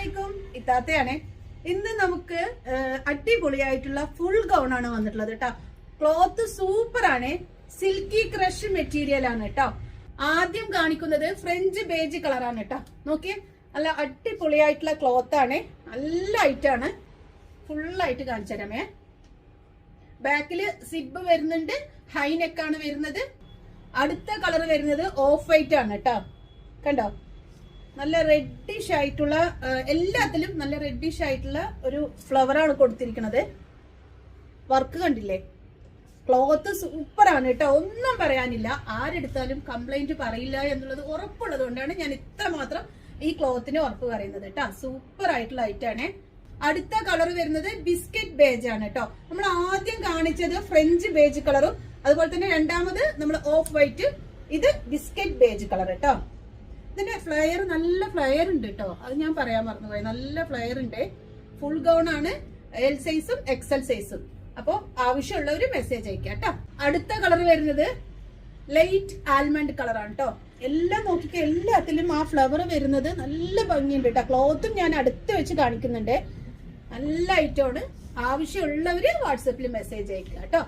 അസ്സലാമലൈക്കും ഇത്താത്തയാണ്. ഇന്ന് നമുക്ക് അടിപൊളിയായിട്ടുള്ള ഫുൾ ഗൗൺ ആണ് വന്നിട്ടുള്ളത് കേട്ടോ. ക്ലോത്ത് സൂപ്പർ ആണ്, സിൽക്കി ക്രഷ് മെറ്റീരിയൽ ആണ് കേട്ടോ. ആദ്യം കാണിക്കുന്നത് ഫ്രഞ്ച് ബേജ് കളറാണ് കേട്ടോ. നോക്കിയേ, നല്ല അടിപൊളിയായിട്ടുള്ള ക്ലോത്ത് ആണ്, നല്ല ഐറ്റാണ്. ഫുള്ളായിട്ട് കാണിച്ചു തരാമേ. ബാക്കില് സിബ് വരുന്നുണ്ട്, ഹൈ നെക്കാണ് വരുന്നത്. അടുത്ത കളർ വരുന്നത് ഓഫ് വൈറ്റ് ആണ് കേട്ടോ. കണ്ടോ, നല്ല റെഡിഷ് ആയിട്ടുള്ള, എല്ലാത്തിലും നല്ല റെഡിഷ് ആയിട്ടുള്ള ഒരു ഫ്ലവർ ആണ് കൊടുത്തിരിക്കുന്നത്. വർക്ക് കണ്ടില്ലേ, ക്ലോത്ത് സൂപ്പർ ആണ് കേട്ടോ, ഒന്നും പറയാനില്ല. ആരെടുത്താലും കംപ്ലൈന്റ് പറയില്ല എന്നുള്ളത് ഉറപ്പുള്ളത് കൊണ്ടാണ് ഞാൻ ഇത്രമാത്രം ഈ ക്ലോത്തിന് ഉറപ്പ് പറയുന്നത് കേട്ടോ. സൂപ്പർ ആയിട്ടുള്ള ഐറ്റാണ്. അടുത്ത കളർ വരുന്നത് ബിസ്ക്കറ്റ് ബേജ് ആണ് കേട്ടോ. നമ്മൾ ആദ്യം കാണിച്ചത് ഫ്രഞ്ച് ബേജ് കളറും അതുപോലെ തന്നെ രണ്ടാമത് നമ്മൾ ഓഫ് വൈറ്റ്, ഇത് ബിസ്ക്കറ്റ് ബേജ് കളർ കേട്ടോ. ഇതിന്റെ ഫ്ലയർ, നല്ല ഫ്ലയർ ഉണ്ട് കേട്ടോ, അത് ഞാൻ പറയാൻ മറന്നുപോയി. നല്ല ഫ്ലയർ ഉണ്ട്. ഫുൾ ഗൗൺ ആണ്, എൽ സൈസും എക്സൽ സൈസും. അപ്പൊ ആവശ്യമുള്ളവര് മെസ്സേജ് അയക്കാം കേട്ടോ. അടുത്ത കളർ വരുന്നത് ലൈറ്റ് ആൽമണ്ട് കളറാണ് കേട്ടോ. എല്ലാം നോക്കിക്കോ, എല്ലാത്തിലും ആ ഫ്ലവർ വരുന്നത് നല്ല ഭംഗിയുണ്ട് കേട്ടോ. ക്ലോത്തും ഞാൻ അടുത്ത് വെച്ച് കാണിക്കുന്നുണ്ട്. നല്ല ഐറ്റമാണ്. ആവശ്യമുള്ളവര് വാട്സപ്പിൽ മെസ്സേജ് അയക്കുക കേട്ടോ.